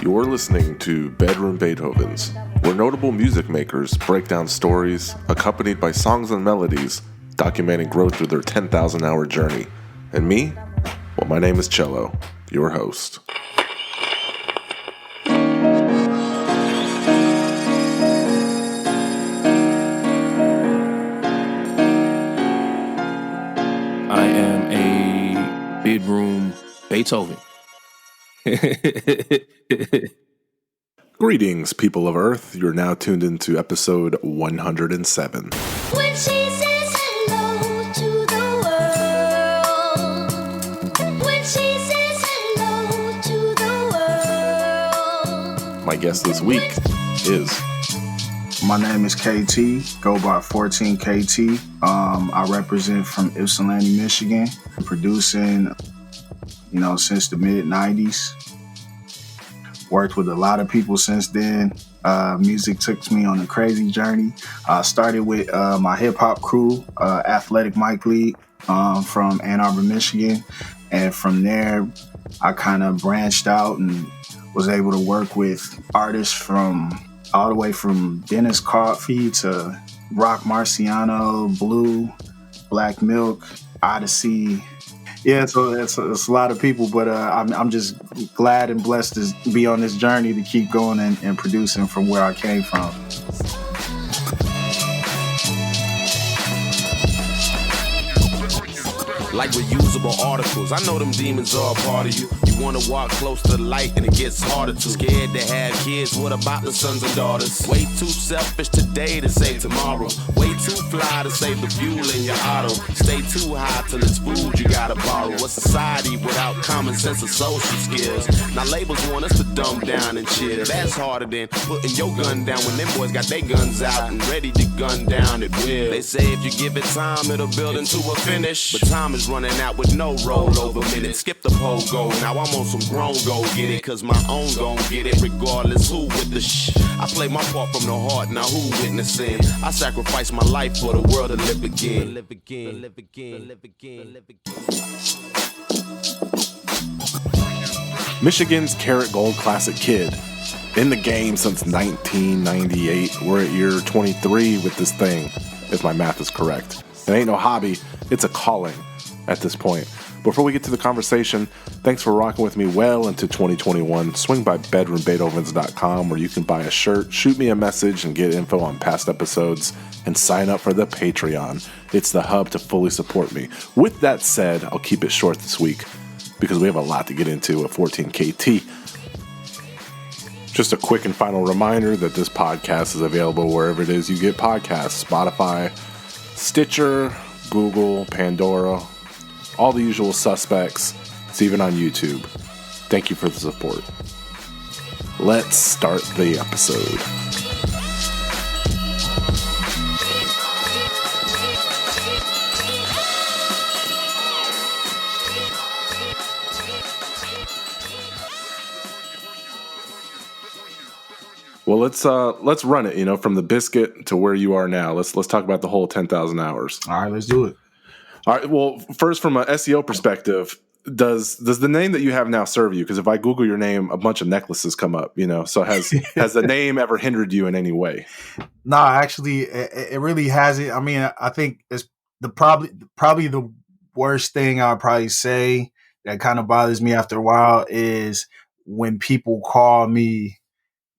You're listening to Bedroom Beethovens, where notable music makers break down stories accompanied by songs and melodies documenting growth through their 10,000 hour journey. And me? Well, my name is Cello, your host. I am a bedroom Beethoven. Greetings, people of Earth. You're now tuned into episode 107. When she says hello to the world. When she says hello to the world. My guest this week is... My name is KT, go by 14KT. I represent from Ypsilanti, Michigan. I'm producing, since the mid-90s. Worked with a lot of people since then. Music took me on a crazy journey. I started with my hip-hop crew, Athletic Mike League from Ann Arbor, Michigan. And from there, I kind of branched out and was able to work with artists from all the way from Dennis Coffey to Rock Marciano, Blue, Black Milk, Odyssey. Yeah, so it's a lot of people, but I'm just glad and blessed to be on this journey to keep going and producing from where I came from. Like reusable articles. I know them demons are a part of you. You wanna walk close to the light and it gets harder to. Scared to have kids, what about the sons and daughters? Way too selfish today to save tomorrow. Way too fly to save the fuel in your auto. Stay too high till it's food you gotta borrow. A society without common sense of social skills. Now labels want us to dumb down and chill. That's harder than putting your gun down when them boys got their guns out and ready to gun down at will. They say if you give it time, it'll build into a finish. But time is running out with no rollover minutes. Skip the pole goal. Now I'm on some grown go get it, cause my own gon' get it regardless who with the I play my part from the heart, now who witnessing? I sacrifice my life for the world to live again. Live again, live again, live again, live again. Michigan's Karat Gold Classic Kid. In the game since 1998. We're at year 23 with this thing, if my math is correct. It ain't no hobby, it's a calling at this point. Before we get to the conversation, thanks for rocking with me well into 2021. Swing by bedroombeethovens.com where you can buy a shirt, shoot me a message, and get info on past episodes, and sign up for the Patreon. It's the hub to fully support me. With that said, I'll keep it short this week because we have a lot to get into at 14KT. Just a quick and final reminder that this podcast is available wherever it is you get podcasts. Spotify, Stitcher, Google, Pandora, all the usual suspects. It's even on YouTube. Thank you for the support. Let's start the episode. Well, let's run it, from the biscuit to where you are now. Let's talk about the whole 10,000 hours. All right, let's do it. All right. Well, first, from an SEO perspective, does the name that you have now serve you? Because if I Google your name, a bunch of necklaces come up. So has the name ever hindered you in any way? No, actually, it really hasn't. I mean, I think it's probably the worst thing I'll probably say that kind of bothers me after a while is when people call me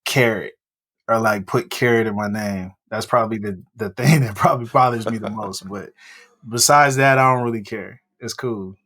Karat or like put Karat in my name. That's probably the thing that probably bothers me the most. But besides that, I don't really care. It's cool.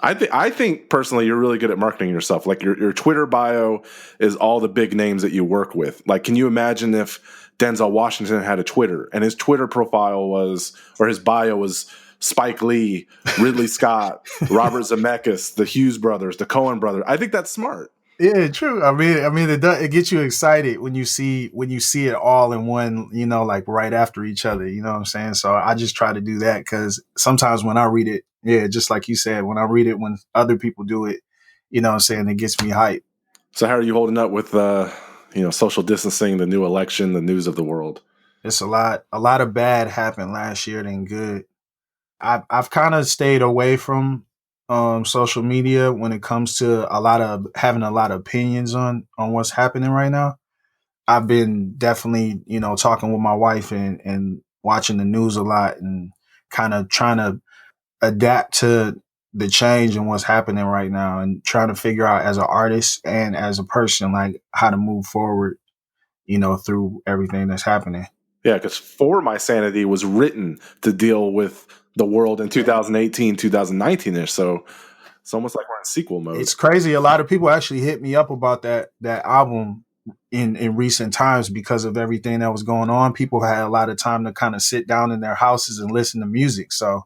I think personally, you're really good at marketing yourself. Like your Twitter bio is all the big names that you work with. Like, can you imagine if Denzel Washington had a Twitter and his Twitter profile was, or his bio was Spike Lee, Ridley Scott, Robert Zemeckis, the Hughes brothers, the Coen brothers? I think that's smart. Yeah, true. I mean, it gets you excited when you see it all in one, like right after each other. You know what I'm saying? So I just try to do that because sometimes when I read it, yeah, just like you said, when I read it, when other people do it, you know what I'm saying, it gets me hyped. So how are you holding up with social distancing, the new election, the news of the world? It's a lot of bad happened last year than good. I've kind of stayed away from social media when it comes to having a lot of opinions on what's happening right now. I've been definitely, talking with my wife and watching the news a lot and kind of trying to adapt to the change and what's happening right now and trying to figure out as an artist and as a person, like how to move forward, through everything that's happening. Yeah, because For My Sanity was written to deal with the world in 2018, 2019-ish. So it's almost like we're in sequel mode. It's crazy. A lot of people actually hit me up about that album in recent times because of everything that was going on. People had a lot of time to kind of sit down in their houses and listen to music. So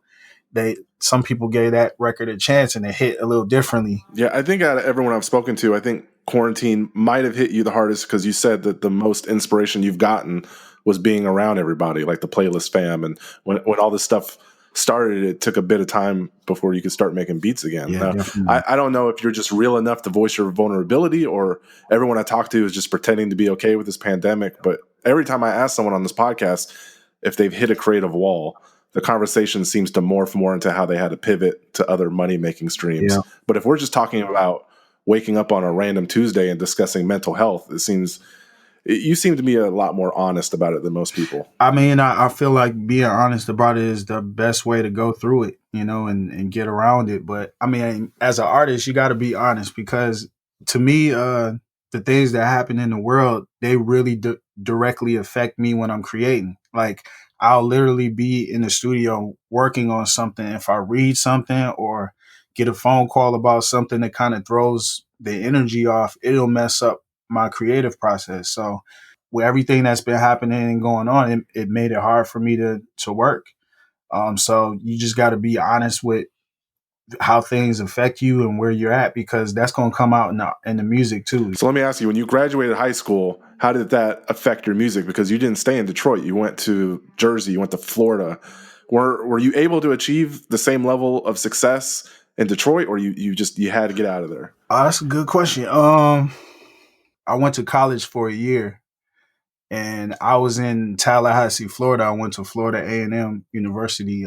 some people gave that record a chance and it hit a little differently. Yeah, I think out of everyone I've spoken to, I think quarantine might have hit you the hardest because you said that the most inspiration you've gotten was being around everybody, like the playlist fam. And when all this stuff started, it took a bit of time before you could start making beats again. Yeah, I don't know if you're just real enough to voice your vulnerability or everyone I talk to is just pretending to be okay with this pandemic. But every time I ask someone on this podcast if they've hit a creative wall, the conversation seems to morph more into how they had to pivot to other money-making streams. Yeah. But if we're just talking about waking up on a random Tuesday and discussing mental health, you seem to be a lot more honest about it than most people. I mean, I feel like being honest about it is the best way to go through it, and get around it. But I mean, as an artist, you got to be honest because to me, the things that happen in the world, they really directly affect me when I'm creating. Like I'll literally be in the studio working on something. If I read something or get a phone call about something that kind of throws the energy off, it'll mess up my creative process. So with everything that's been happening and going on, it made it hard for me to work. So you just got to be honest with how things affect you and where you're at, because that's going to come out in the music too. So let me ask you, when you graduated high school, how did that affect your music? Because you didn't stay in Detroit. You went to Jersey, you went to Florida. Were you able to achieve the same level of success in Detroit, or you had to get out of there? That's a good question. I went to college for a year and I was in Tallahassee, Florida. I went to Florida A&M University,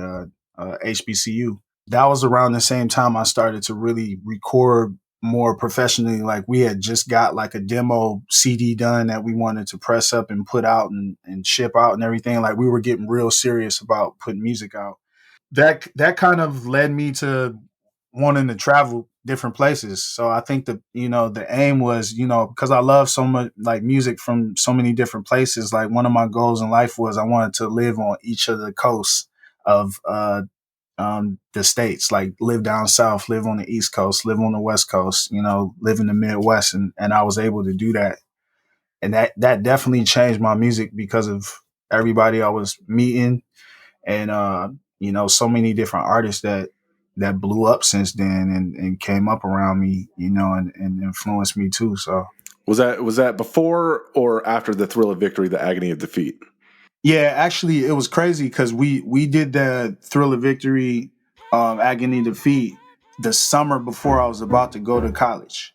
HBCU. That was around the same time I started to really record more professionally. Like we had just got like a demo CD done that we wanted to press up and put out and ship out and everything. Like we were getting real serious about putting music out. That kind of led me to wanting to travel different places. So I think that, the aim was, because I love so much like music from so many different places. Like one of my goals in life was I wanted to live on each of the coasts of the states, like live down south, live on the East Coast, live on the West Coast, live in the Midwest. And I was able to do that. And that definitely changed my music because of everybody I was meeting and, so many different artists that blew up since then and came up around me, and influenced me too. So was that before or after the thrill of victory, the agony of defeat? Yeah, actually, it was crazy because we did the Thrill of Victory, Agony Defeat the summer before I was about to go to college.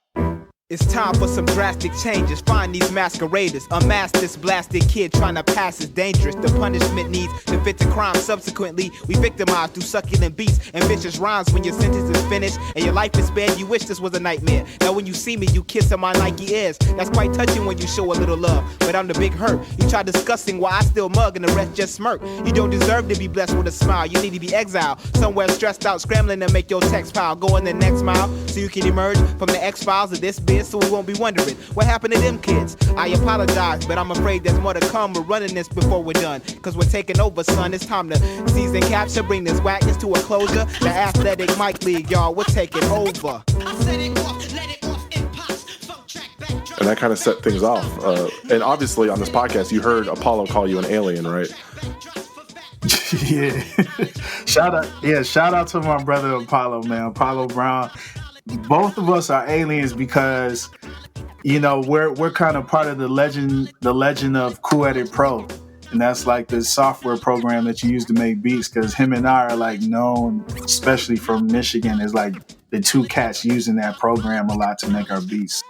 It's time for some drastic changes. Find these masqueraders. Unmask this blasted kid trying to pass is dangerous. The punishment needs to fit the crime. Subsequently, we victimize through succulent beats and vicious rhymes. When your sentence is finished and your life is spared, you wish this was a nightmare. Now when you see me, you kiss on my Nike Airs. That's quite touching when you show a little love. But I'm the big hurt. You try discussing why I still mug and the rest just smirk. You don't deserve to be blessed with a smile. You need to be exiled. Somewhere stressed out, scrambling to make your text pile go in the next mile so you can emerge from the X-Files of this biz. So we won't be wondering what happened to them kids. I apologize, but I'm afraid there's more to come. We're running this before we're done, cause we're taking over, son. It's time to seize and capture, bring this whackness to a closure. The athletic mic league, y'all, we're taking over. And that kind of set things off. And obviously on this podcast, you heard Apollo call you an alien, right? Yeah. Shout out to my brother Apollo, man. Apollo Brown. Both of us are aliens because, we're kind of part of the legend of Cool Edit Pro. And that's like the software program that you use to make beats, because him and I are like known, especially from Michigan, as like the two cats using that program a lot to make our beats.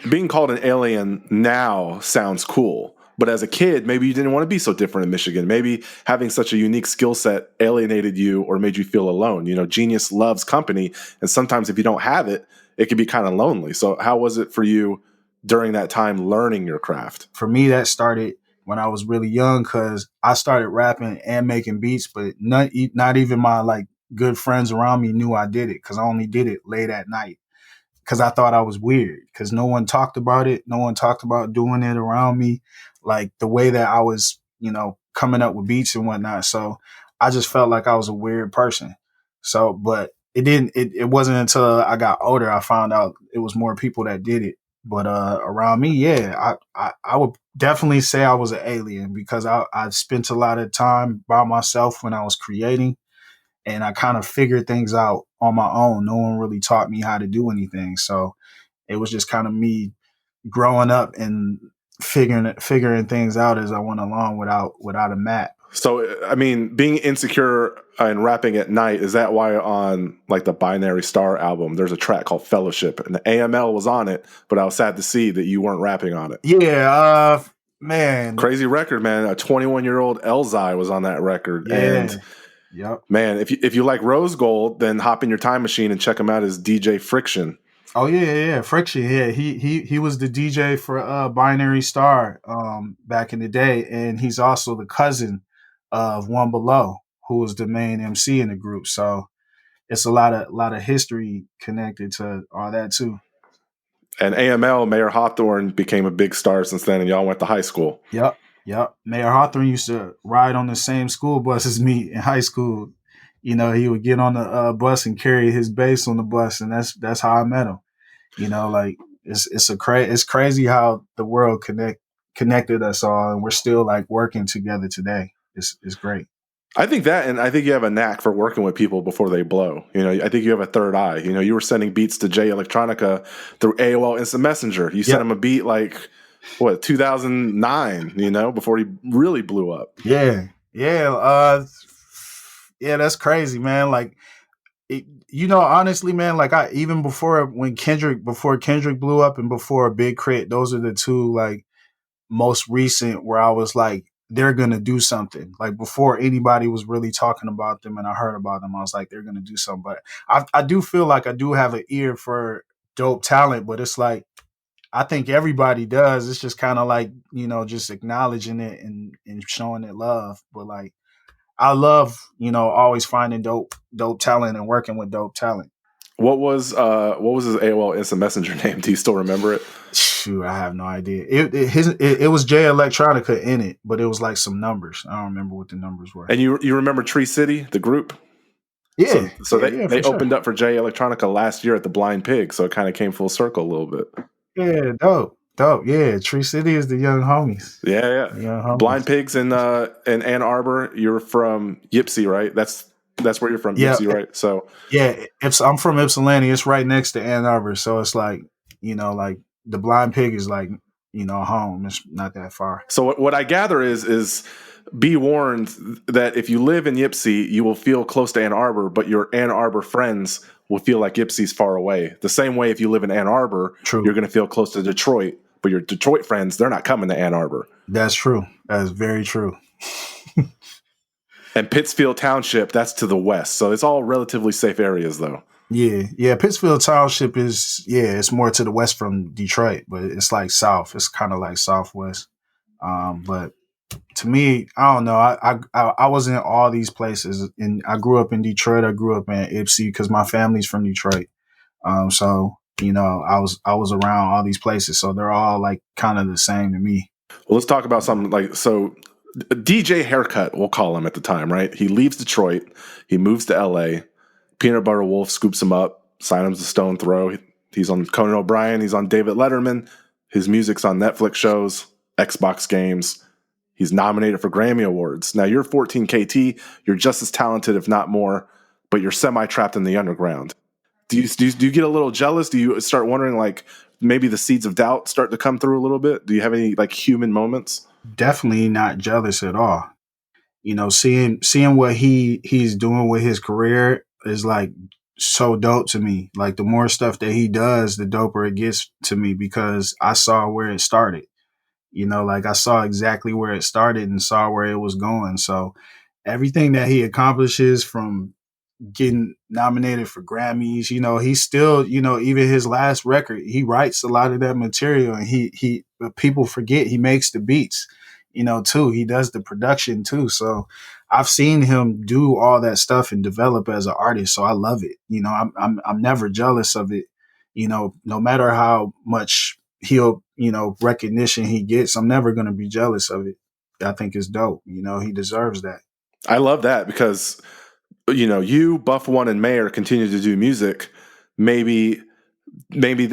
Being called an alien now sounds cool. But as a kid, maybe you didn't want to be so different in Michigan. Maybe having such a unique skill set alienated you or made you feel alone. You know, genius loves company. And sometimes if you don't have it, it can be kind of lonely. So how was it for you during that time learning your craft? For me, that started when I was really young because I started rapping and making beats, but not even my like good friends around me knew I did it because I only did it late at night because I thought I was weird because no one talked about it. No one talked about doing it around me, like the way that I was, coming up with beats and whatnot. So I just felt like I was a weird person. So, but it wasn't until I got older I found out it was more people that did it. But around me, yeah, I would definitely say I was an alien because I spent a lot of time by myself when I was creating, and I kind of figured things out on my own. No one really taught me how to do anything, so it was just kind of me growing up and figuring things out as I went along without a map. So, I mean, being insecure and rapping at night, is that why on like the Binary Star album, there's a track called Fellowship and the AML was on it, but I was sad to see that you weren't rapping on it. Yeah, man. Crazy record, man. A 21-year-old Elzai was on that record. Yeah. And yep. Man, if you like Rose Gold, then hop in your time machine and check him out as DJ Friction. Oh yeah, Friction. Yeah, he was the DJ for Binary Star back in the day, and he's also the cousin of One Below, who was the main MC in the group. So it's a lot of history connected to all that too. And AML, Mayor Hawthorne, became a big star since then, and y'all went to high school. Yep. Mayor Hawthorne used to ride on the same school bus as me in high school. He would get on the bus and carry his bass on the bus, and that's how I met him. Like it's crazy how the world connected us all, and we're still like working together today. It's great. I think that, and I think you have a knack for working with people before they blow. I think you have a third eye. You were sending beats to Jay Electronica through AOL Instant Messenger. You sent him a beat like 2009. Before he really blew up. Yeah. That's crazy, man. Like, honestly, man. Like, before Kendrick blew up and before Big Crit, those are the two like most recent where I was like, they're going to do something. Like before anybody was really talking about them and I heard about them, I was like, they're going to do something. But I do feel like I do have an ear for dope talent, but it's like, I think everybody does. It's just kind of like, just acknowledging it and showing it love. But like, I love, always finding dope talent and working with dope talent. What was his AOL Instant Messenger name? Do you still remember it? Shoot, I have no idea. It was Jay Electronica in it, but it was like some numbers. I don't remember what the numbers were. And you remember Tree City, the group? Yeah. So they opened up for Jay Electronica last year at the Blind Pig, so it kind of came full circle a little bit. Yeah, dope. Yeah, Tree City is the young homies. Yeah. Young homies. Blind Pigs in Ann Arbor. You're from Ypsi, right? That's where you're from, Ypsi, right? So yeah, I'm from Ypsilanti. It's right next to Ann Arbor, so it's like like the Blind Pig is like home. It's not that far. So what I gather is be warned that if you live in Ypsi, you will feel close to Ann Arbor, but your Ann Arbor friends will feel like Ypsi's far away. The same way if you live in Ann Arbor, True. You're going to feel close to Detroit, but your Detroit friends, they're not coming to Ann Arbor. That's true. That is very true. And Pittsfield Township, that's to the west. So it's all relatively safe areas, though. Yeah. Pittsfield Township it's more to the west from Detroit, but it's like south. It's kind of like southwest. But to me, I don't know. I was in all these places, and I grew up in Detroit. I grew up in Ypsi because my family's from Detroit. So I was around all these places, so they're all like kind of the same to me. Well, let's talk about something like so. DJ Haircut, we'll call him at the time, right? He leaves Detroit. He moves to L.A. Peanut Butter Wolf scoops him up, signs him to Stone Throw. He's on Conan O'Brien. He's on David Letterman. His music's on Netflix shows, Xbox games. He's nominated for Grammy Awards. Now, you're 14 KT. You're just as talented, if not more, but you're semi-trapped in the underground. Do you get a little jealous? Do you start wondering, like, maybe the seeds of doubt start to come through a little bit? Do you have any, like, human moments? Definitely not jealous at all. Seeing what he's doing with his career is like so dope to me. Like the more stuff that he does, the doper it gets to me because I saw where it started. Like I saw exactly where it started and saw where it was going. So everything that he accomplishes, from getting nominated for Grammys, he's still, even his last record, he writes a lot of that material, and but people forget he makes the beats, too. He does the production too. So I've seen him do all that stuff and develop as an artist. So I love it. I'm never jealous of it. No matter how much recognition he gets, I'm never going to be jealous of it. I think it's dope. He deserves that. I love that because, you, Buff One, and Mayer continue to do music. Maybe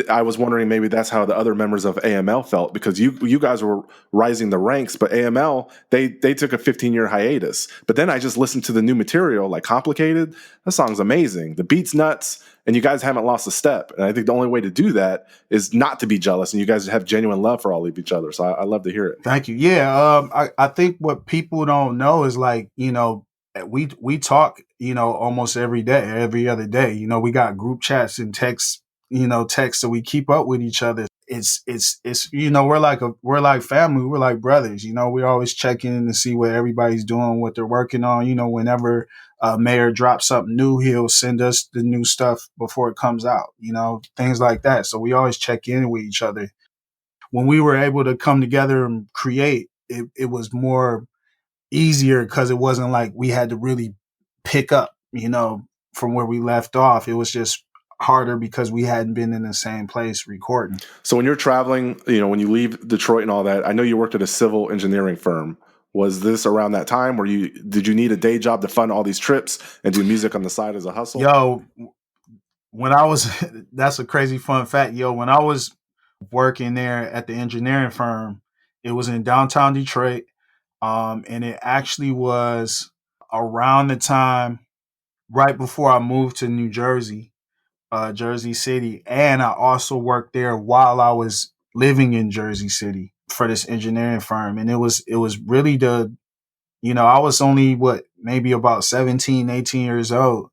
I was wondering, maybe that's how the other members of AML felt, because you guys were rising the ranks, but AML, they took a 15-year hiatus. But then I just listened to the new material, like Complicated. That song's amazing. The beat's nuts, and you guys haven't lost a step. And I think the only way to do that is not to be jealous, and you guys have genuine love for all of each other. So I love to hear it. Thank you. Yeah, I think what people don't know is, like, we talk, almost every day, every other day. We got group chats and texts, so we keep up with each other. It's we're like family, we're like brothers. We always check in to see what everybody's doing, what they're working on. Whenever Mayor drops something new, he'll send us the new stuff before it comes out. Things like that. So we always check in with each other. When we were able to come together and create, it was more easier because it wasn't like we had to really pick up, from where we left off. It was just harder because we hadn't been in the same place recording. So when you're traveling, when you leave Detroit and all that, I know you worked at a civil engineering firm. Was this around that time where did you need a day job to fund all these trips and do music on the side as a hustle? Yo, when I was, that's a crazy fun fact. Yo, when I was working there at the engineering firm, it was in downtown Detroit. And it actually was around the time right before I moved to New Jersey, Jersey City. And I also worked there while I was living in Jersey City for this engineering firm. And it was really I was only maybe about 17, 18 years old,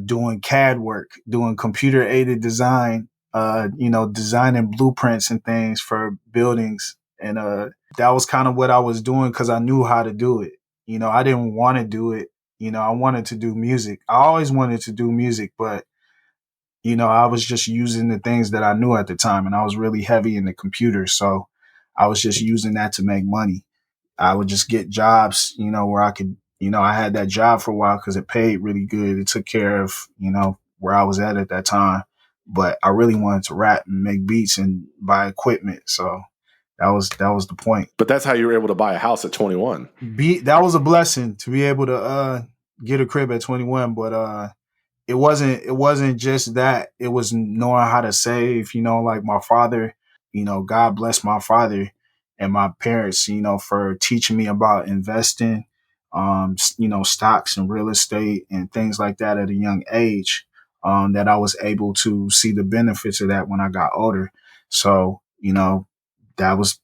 doing CAD work, doing computer aided design, designing blueprints and things for buildings. And that was kind of what I was doing because I knew how to do it. I didn't want to do it. I wanted to do music. I always wanted to do music, but, I was just using the things that I knew at the time, and I was really heavy in the computer. So I was just using that to make money. I would just get jobs, where I could, I had that job for a while because it paid really good. It took care of, where I was at that time. But I really wanted to rap and make beats and buy equipment. So that was the point. But that's how you were able to buy a house at 21. That was a blessing to be able to get a crib at 21. But it wasn't just that. It was knowing how to save, like my father, God bless my father and my parents, for teaching me about investing, stocks and real estate and things like that at a young age, that I was able to see the benefits of that when I got older. So, that was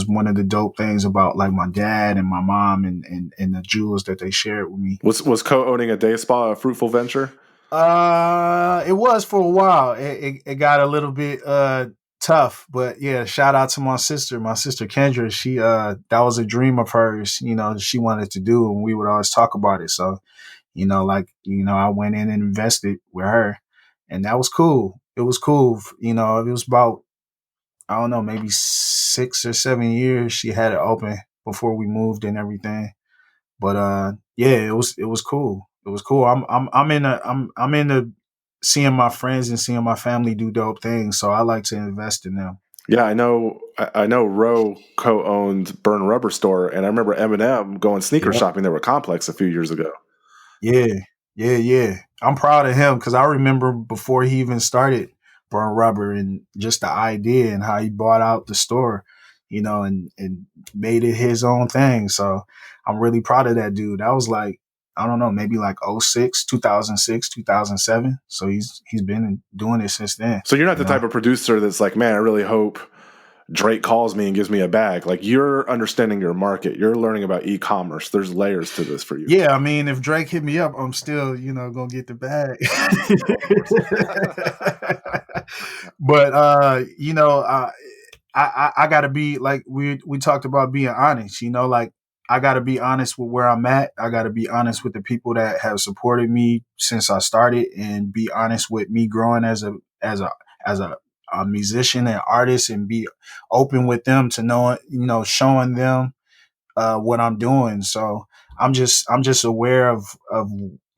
one of the dope things about, like, my dad and my mom and the jewels that they shared with me. Was co-owning a day spa a fruitful venture? It was for a while. It got a little bit tough, but yeah, shout out to my sister Kendra. She that was a dream of hers, she wanted to do, and we would always talk about it. So, I went in and invested with her, and that was cool. It was cool. It was about, I don't know, maybe 6 or 7 years she had it open before we moved and everything. But yeah, it was cool. It was cool. I'm into seeing my friends and seeing my family do dope things, so I like to invest in them. Yeah, I know Ro co-owned Burn Rubber Store, and I remember Eminem going sneaker shopping there with Complex a few years ago. Yeah. I'm proud of him because I remember before he even started Burn Rubber, and just the idea and how he bought out the store, and made it his own thing. So I'm really proud of that dude. That was like, I don't know, maybe like 2006, 2007. So he's been doing it since then. So you're not the type of producer that's like, man, I really hope Drake calls me and gives me a bag. Like, you're understanding your market. You're learning about e-commerce. There's layers to this for you. Yeah, I mean, if Drake hit me up, I'm still, gonna get the bag. But I gotta be like we talked about being honest, like I gotta be honest with where I'm at. I gotta be honest with the people that have supported me since I started, and be honest with me growing as a as a musician and artist, and be open with them to knowing, showing them what I'm doing. So I'm just aware of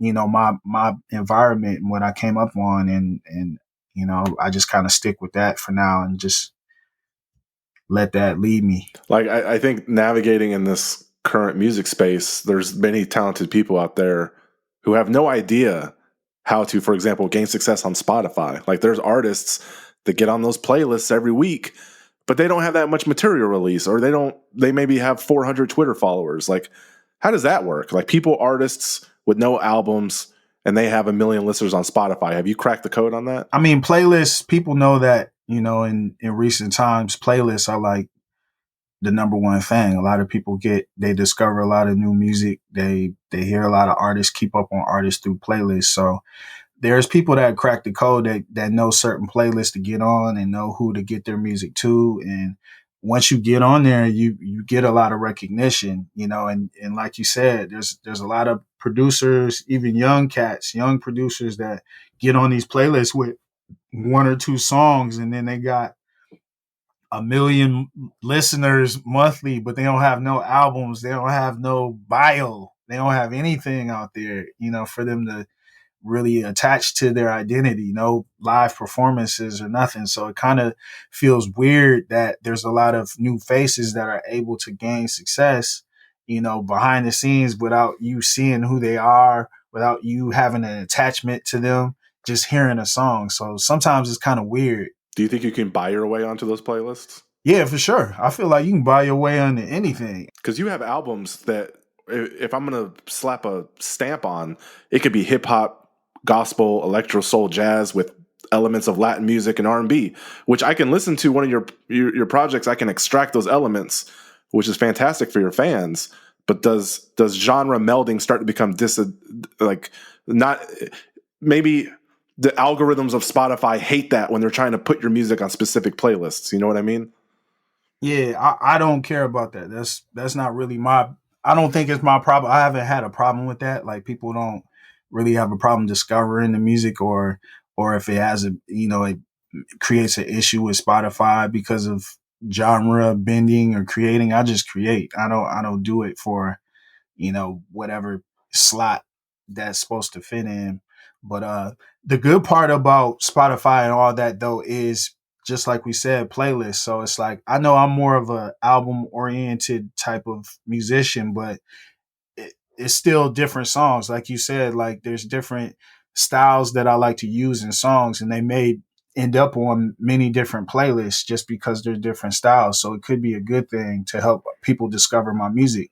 my environment and what I came up on, and I just kind of stick with that for now and just let that lead me. Like I think navigating in this current music space, there's many talented people out there who have no idea how to, for example, gain success on Spotify. Like there's artists that get on those playlists every week, but they don't have that much material release, or they maybe have 400 Twitter followers. Like, how does that work? Like artists with no albums and they have 1 million listeners on Spotify. Have you cracked the code on that? I mean, playlists, people know that, in recent times, playlists are like the number one thing. A lot of people they discover a lot of new music. They hear a lot of artists, keep up on artists through playlists. So there's people that crack the code that know certain playlists to get on and know who to get their music to. And once you get on there, you get a lot of recognition, and like you said, there's a lot of producers, even young cats, young producers that get on these playlists with one or two songs, and then they got 1 million listeners monthly, but they don't have no albums, they don't have no bio, they don't have anything out there, for them to really attached to their identity, no live performances or nothing. So it kind of feels weird that there's a lot of new faces that are able to gain success, behind the scenes without you seeing who they are, without you having an attachment to them, just hearing a song. So sometimes it's kind of weird. Do you think you can buy your way onto those playlists? Yeah, for sure. I feel like you can buy your way onto anything. Because you have albums that, if I'm going to slap a stamp on, it could be hip hop, gospel, electro, soul, jazz with elements of Latin music and R&B, which I can listen to one of your projects. I can extract those elements, which is fantastic for your fans. But does genre melding start to become not maybe the algorithms of Spotify hate that when they're trying to put your music on specific playlists? You know what I mean? Yeah, I don't care about that. That's not really I don't think it's my problem. I haven't had a problem with that. Like people don't really have a problem discovering the music, or if it has it creates an issue with Spotify because of genre bending or creating. I just create. I don't do it for, whatever slot that's supposed to fit in. But the good part about Spotify and all that though is, just like we said, playlists. So it's like, I know I'm more of a album oriented type of musician, but it's still different songs. Like you said, like there's different styles that I like to use in songs, and they may end up on many different playlists just because they're different styles. So it could be a good thing to help people discover my music,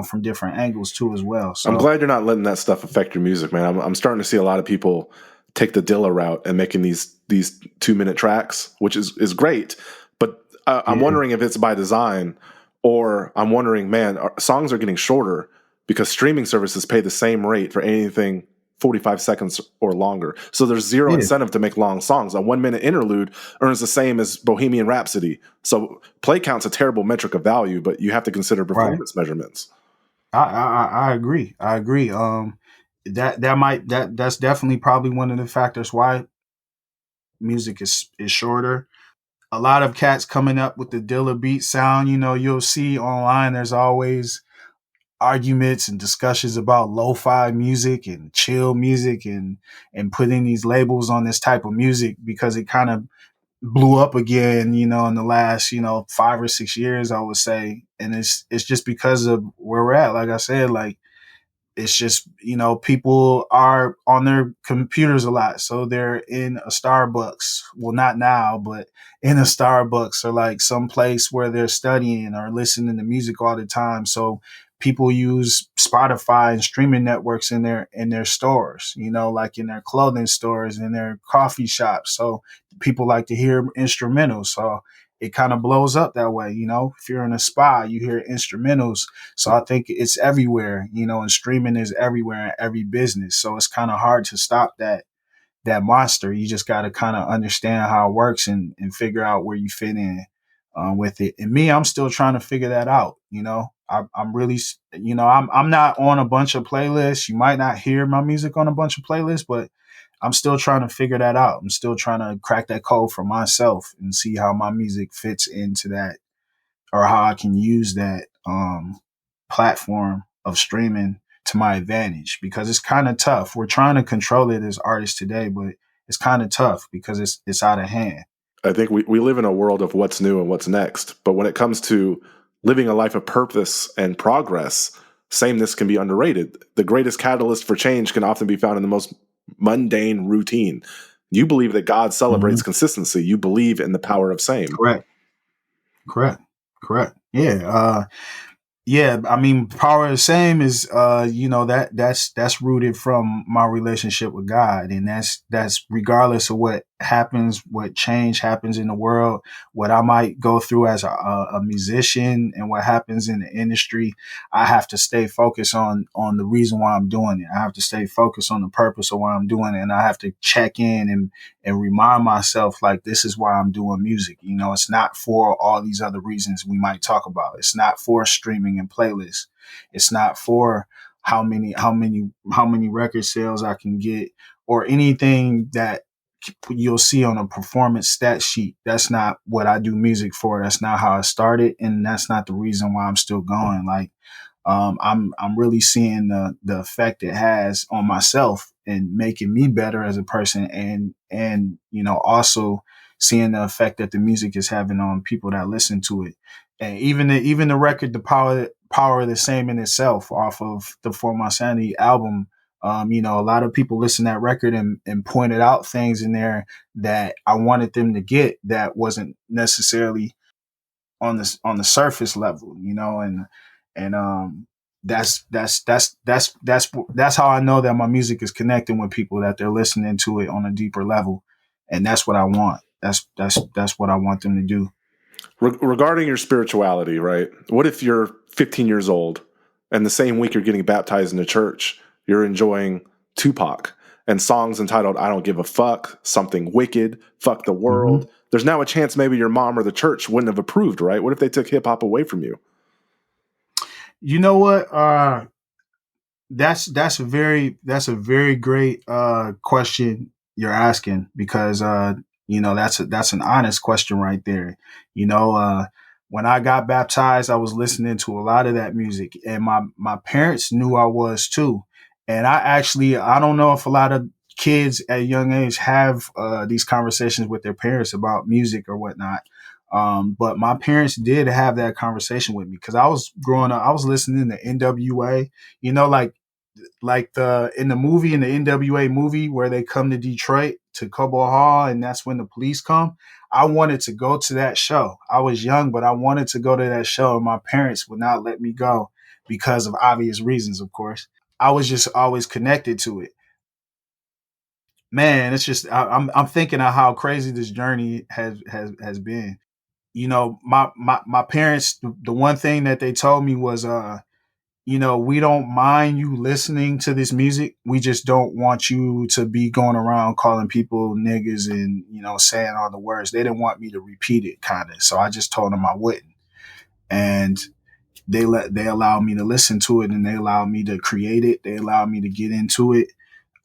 from different angles too as well. So I'm glad you're not letting that stuff affect your music, man. I'm starting to see a lot of people take the Dilla route and making these 2-minute tracks, which is great. But I'm wondering if it's by design, or I'm wondering, man, songs are getting shorter because streaming services pay the same rate for anything 45 seconds or longer. So there's zero incentive to make long songs. A 1-minute interlude earns the same as Bohemian Rhapsody. So play count's a terrible metric of value, but you have to consider performance measurements. I agree. I agree. That's definitely probably one of the factors why music is shorter. A lot of cats coming up with the Dilla beat sound. You'll see online, there's always arguments and discussions about lo-fi music and chill music, and putting these labels on this type of music because it kind of blew up again, in the last, 5 or 6 years, I would say. And it's just because of where we're at. Like I said, like it's just, people are on their computers a lot. So they're in a Starbucks. Well, not now, but in a Starbucks, or like some place where they're studying or listening to music all the time. So people use Spotify and streaming networks in their stores, like in their clothing stores, in their coffee shops. So people like to hear instrumentals. So it kind of blows up that way. If you're in a spa, you hear instrumentals. So I think it's everywhere, and streaming is everywhere in every business. So it's kind of hard to stop that monster. You just got to kind of understand how it works and figure out where you fit in. with it. And me, I'm still trying to figure that out. I'm really, I'm not on a bunch of playlists. You might not hear my music on a bunch of playlists, but I'm still trying to figure that out. I'm still trying to crack that code for myself and see how my music fits into that, or how I can use that platform of streaming to my advantage, because it's kind of tough. We're trying to control it as artists today, but it's kind of tough because it's out of hand. I think we live in a world of what's new and what's next. But when it comes to living a life of purpose and progress, sameness can be underrated. The greatest catalyst for change can often be found in the most mundane routine. You believe that God celebrates consistency. You believe in the power of same. Correct. Yeah. Yeah, I mean, power of the same is, that's rooted from my relationship with God, and that's regardless of what happens, what change happens in the world, what I might go through as a musician, and what happens in the industry. I have to stay focused on the reason why I'm doing it. I have to stay focused on the purpose of why I'm doing it, and I have to check in and remind myself, like, this is why I'm doing music. It's not for all these other reasons we might talk about. It's not for streaming and playlists. It's not for how many record sales I can get, or anything that you'll see on a performance stat sheet. That's not what I do music for. That's not how I started, and that's not the reason why I'm still going. Like, I'm really seeing the effect it has on myself and making me better as a person, and also seeing the effect that the music is having on people that listen to it. And even the record, the power of the same in itself, off of the For My Sanity album. A lot of people listen to that record and pointed out things in there that I wanted them to get, that wasn't necessarily on the surface level, and that's how I know that my music is connecting with people, that they're listening to it on a deeper level, and that's what I want. That's what I want them to do. Regarding your spirituality, right? What if you're 15 years old and the same week you're getting baptized in the church, you're enjoying Tupac and songs entitled "I Don't Give a Fuck," "Something Wicked," "Fuck the World"? Mm-hmm. There's now a chance maybe your mom or the church wouldn't have approved, right? What if they took hip hop away from you? You know what? That's a very great question you're asking, because that's an honest question right there. When I got baptized, I was listening to a lot of that music, and my parents knew I was too. And I don't know if a lot of kids at a young age have these conversations with their parents about music or whatnot. But my parents did have that conversation with me, because I was growing up, I was listening to NWA, like in the NWA movie, where they come to Detroit to Cobo Hall, and that's when the police come. I wanted to go to that show. I was young, but I wanted to go to that show, and my parents would not let me go because of obvious reasons, of course. I was just always connected to it. Man, it's just I'm thinking of how crazy this journey has been. My parents, the one thing that they told me was, we don't mind you listening to this music. We just don't want you to be going around calling people niggas and, saying all the words. They didn't want me to repeat it, kind of. So I just told them I wouldn't. And they allowed me to listen to it, and they allowed me to create it. They allowed me to get into it.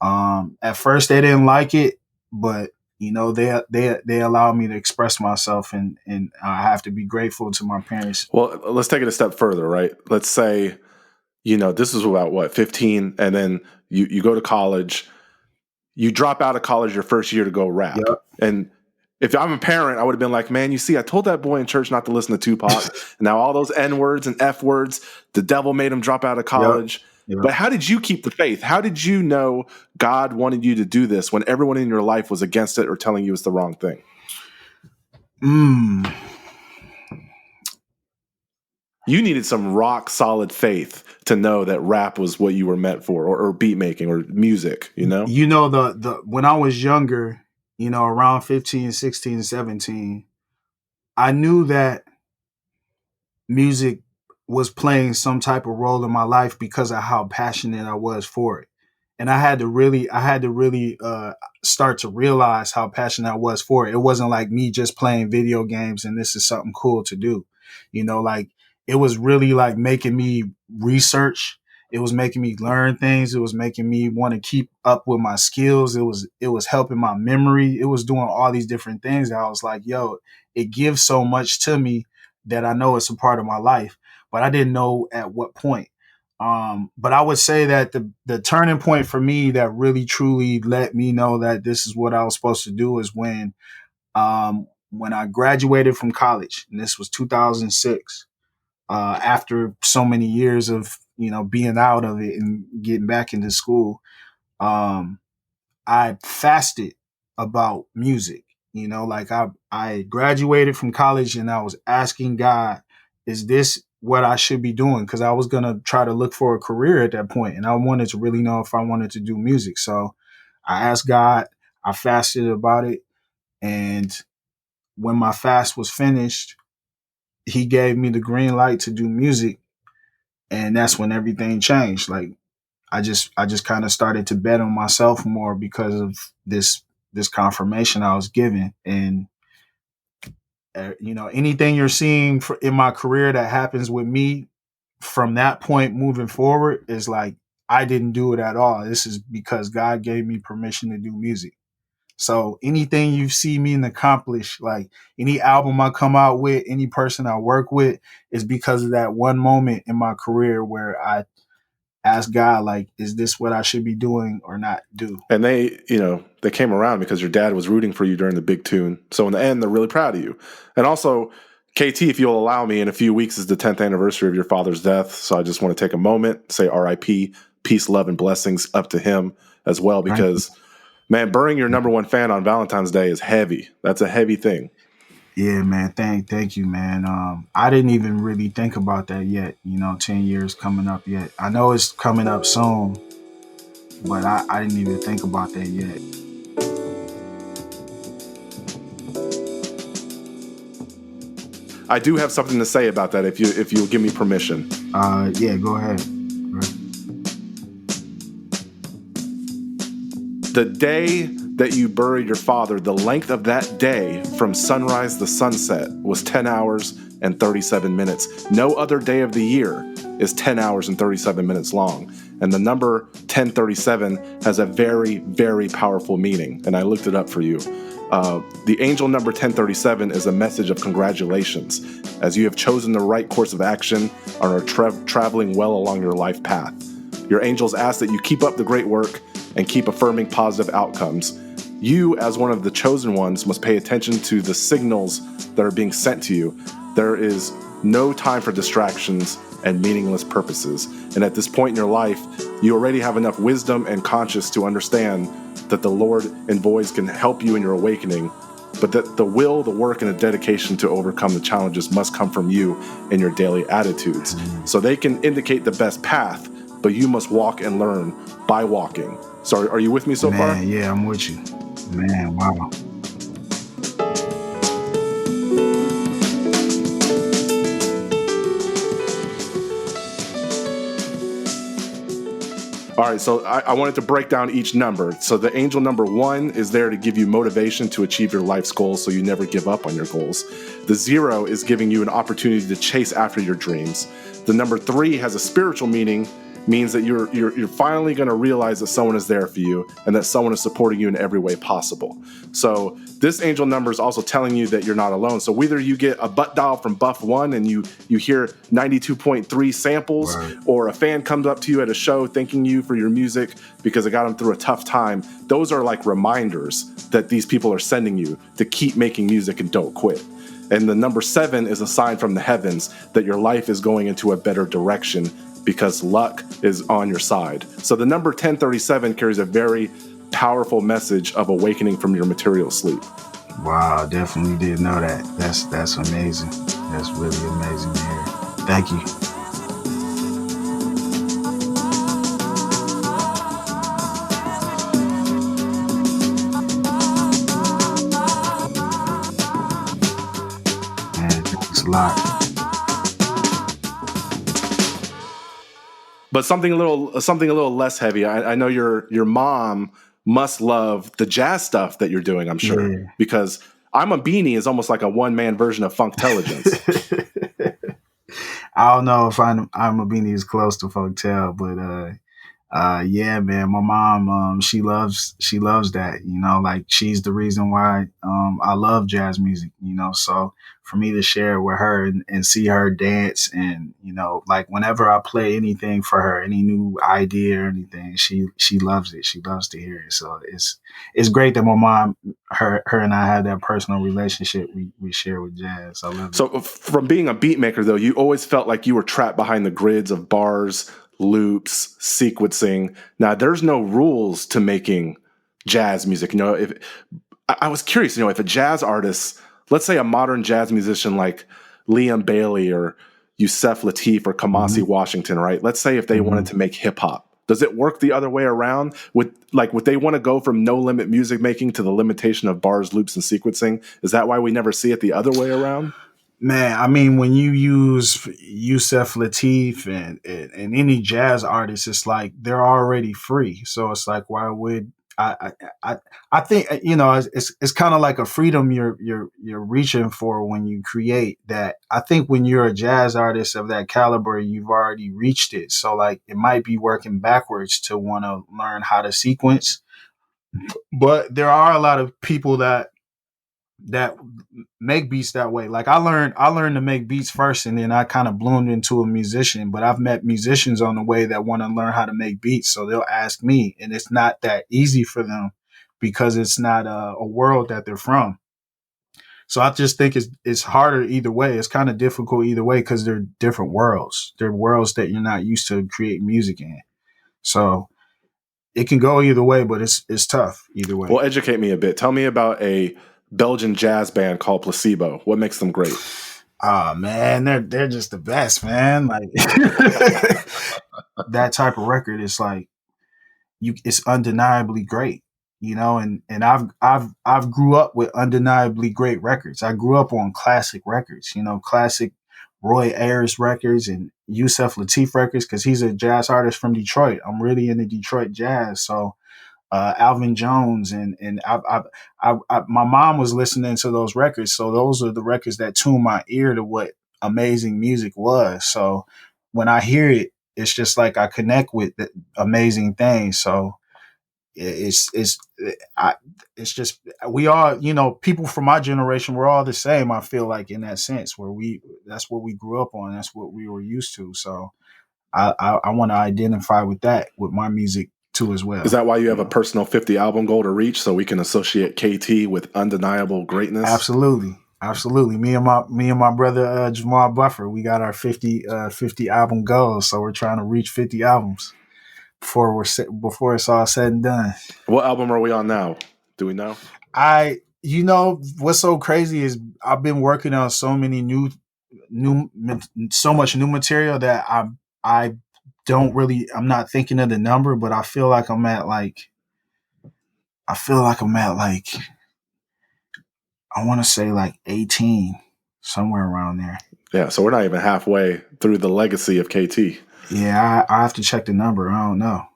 At first they didn't like it, but they allowed me to express myself, and I have to be grateful to my parents. Well, let's take it a step further, right? Let's say, this is about what, 15, and then you go to college, you drop out of college your first year to go rap. Yep. And if I'm a parent, I would have been like, man, you see, I told that boy in church not to listen to Tupac. And now all those N words and F words, the devil made him drop out of college. Yep. But how did you keep the faith? How did you know God wanted you to do this when everyone in your life was against it or telling you it's the wrong thing? You needed some rock solid faith to know that rap was what you were meant for, or beat making or music, the when I was younger, around 15, 16, 17, I knew that music was playing some type of role in my life because of how passionate I was for it. And I had to really start to realize how passionate I was for it. It wasn't like me just playing video games and this is something cool to do. Like it was really like making me research. It was making me learn things. It was making me want to keep up with my skills. It was helping my memory. It was doing all these different things. And I was like, yo, it gives so much to me that I know it's a part of my life, but I didn't know at what point. But I would say that the turning point for me that really truly let me know that this is what I was supposed to do is when I graduated from college, and this was 2006, after so many years of, being out of it and getting back into school, I fasted about music. Like I graduated from college and I was asking God, is this what I should be doing? Because I was going to try to look for a career at that point, and I wanted to really know if I wanted to do music. So I asked God, I fasted about it. And when my fast was finished, he gave me the green light to do music. And that's when everything changed. Like I just kind of started to bet on myself more because of this confirmation I was given. And anything you're seeing in my career that happens with me from that point moving forward is like I didn't do it at all. This is because God gave me permission to do music. So anything you see me accomplish, like any album I come out with, any person I work with, is because of that one moment in my career where I ask God, like, is this what I should be doing or not do? And they came around because your dad was rooting for you during the big tune. So in the end, they're really proud of you. And also, KT, if you'll allow me, in a few weeks is the 10th anniversary of your father's death. So I just want to take a moment, say RIP, peace, love, and blessings up to him as well. Because, man, burying your number one fan on Valentine's Day is heavy. That's a heavy thing. Yeah, man. Thank you, man. I didn't even really think about that yet. 10 years coming up yet. I know it's coming up soon, but I didn't even think about that yet. I do have something to say about that if you'll give me permission. Yeah, go ahead. The day that you buried your father, the length of that day from sunrise to sunset was 10 hours and 37 minutes. No other day of the year is 10 hours and 37 minutes long. And the number 1037 has a very, very powerful meaning. And I looked it up for you. The angel number 1037 is a message of congratulations, as you have chosen the right course of action and are traveling well along your life path. Your angels ask that you keep up the great work and keep affirming positive outcomes. You, as one of the chosen ones, must pay attention to the signals that are being sent to you. There is no time for distractions and meaningless purposes. And at this point in your life, you already have enough wisdom and conscience to understand that the Lord and voice can help you in your awakening, but that the will, the work, and the dedication to overcome the challenges must come from you in your daily attitudes. So they can indicate the best path, but you must walk and learn by walking. So are you with me so far? Yeah, I'm with you. Man, wow. All right, so I wanted to break down each number. So the angel number 1 is there to give you motivation to achieve your life's goals so you never give up on your goals. The 0 is giving you an opportunity to chase after your dreams. The number 3 has a spiritual meaning, means that you're finally going to realize that someone is there for you and that someone is supporting you in every way possible. So this angel number is also telling you that you're not alone. So whether you get a butt dial from Buff One and you hear 92.3 samples, right, or a fan comes up to you at a show thanking you for your music because it got them through a tough time, those are like reminders that these people are sending you to keep making music and don't quit. And the number 7 is a sign from the heavens that your life is going into a better direction because luck is on your side. So the number 1037 carries a very powerful message of awakening from your material sleep. Wow, definitely didn't know that. That's amazing. That's really amazing to hear. Thank you. Man, thanks a lot. But something a little less heavy. I know your mom must love the jazz stuff that you're doing, I'm sure. Yeah. Because I'm a Beanie is almost like a one-man version of Funktelligence. I don't know if I'm a Beanie as close to Folktale, but yeah, man, my mom, she loves that, like she's the reason why, I love jazz music, so for me to share it with her and see her dance and, like whenever I play anything for her, any new idea or anything, she loves it. She loves to hear it. So it's great that my mom, her and I had that personal relationship we share with jazz. I love it. So from being a beat maker though, you always felt like you were trapped behind the grids of bars, loops, sequencing. Now, there's no rules to making jazz music. If I was curious, if a jazz artist, let's say a modern jazz musician like Liam Bailey or Yusef Lateef or Kamasi Washington, right? Let's say if they wanted to make hip hop, does it work the other way around? Would they want to go from no limit music making to the limitation of bars, loops, and sequencing? Is that why we never see it the other way around? Man, I mean, when you use Yusef Lateef and any jazz artist, it's like they're already free. So it's like, why would I think it's kind of like a freedom you're reaching for when you create that. I think when you're a jazz artist of that caliber, you've already reached it. So like it might be working backwards to want to learn how to sequence, but there are a lot of people that make beats that way. Like I learned to make beats first and then I kind of bloomed into a musician, but I've met musicians on the way that want to learn how to make beats. So they'll ask me and it's not that easy for them because it's not a world that they're from. So I just think it's harder either way. It's kind of difficult either way because they're different worlds. They're worlds that you're not used to creating music in. So it can go either way, but it's tough either way. Well, educate me a bit. Tell me about a Belgian jazz band called Placebo. What makes them great? Oh man, they're just the best, man. Like that type of record is like it's undeniably great, and I've grew up with undeniably great records. I grew up on classic records, classic Roy Ayers records and Yusef Lateef records because he's a jazz artist from Detroit. I'm really into Detroit jazz, so Alvin Jones and my mom was listening to those records, so those are the records that tune my ear to what amazing music was. So when I hear it, it's just like I connect with the amazing things. So it's just we all, people from my generation, we're all the same. I feel like in that sense where that's what we grew up on, that's what we were used to. So I want to identify with that with my music too as well. Is that why you have a personal 50 album goal to reach so we can associate KT with undeniable greatness? Absolutely. Me and my brother Jamal Buffer, we got our 50 album goals, so we're trying to reach 50 albums before it's all said and done. What album are we on now? Do we know? What's so crazy is I've been working on so many so much new material that I'm not thinking of the number, but I feel like I'm at like I want to say like 18, somewhere around there. Yeah, so we're not even halfway through the legacy of KT. Yeah, I have to check the number. I don't know,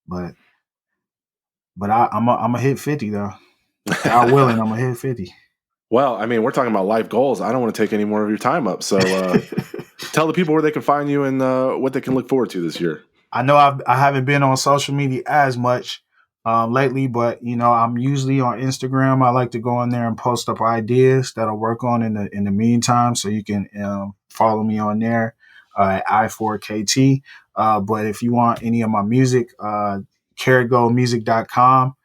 but I'm a hit 50 though. God willing, I'm a hit 50. Well, I mean, we're talking about life goals. I don't want to take any more of your time up. So tell the people where they can find you and what they can look forward to this year. I know I haven't been on social media as much lately, but I'm usually on Instagram. I like to go in there and post up ideas that I'll work on in the meantime. So you can follow me on there at I4KT. But if you want any of my music, KaratGoldMusic.com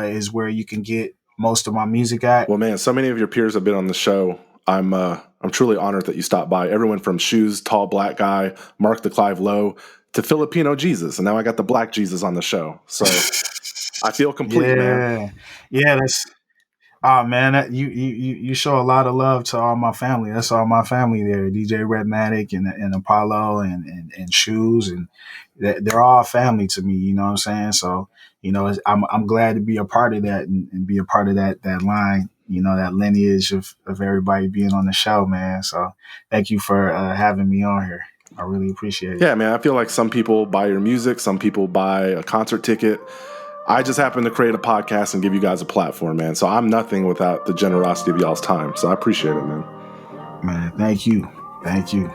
is where you can get most of my music at. Well, man, so many of your peers have been on the show. I'm truly honored that you stopped by. Everyone from Shoes, Tall Black Guy, Mark the Clive Lowe, to Filipino Jesus, and now I got the Black Jesus on the show. So I feel complete, man. Yeah, that's man, you show a lot of love to all my family. That's all my family there. DJ Redmatic and Apollo and Shoes, and they're all family to me. You know what I'm saying? So I'm glad to be a part of that and be a part of that line. That lineage of everybody being on the show, man. So thank you for having me on here. I really appreciate it. Yeah, man, I feel like some people buy your music, some people buy a concert ticket. I just happen to create a podcast and give you guys a platform, man. So I'm nothing without the generosity of y'all's time. So I appreciate it, man. Man, thank you. Thank you.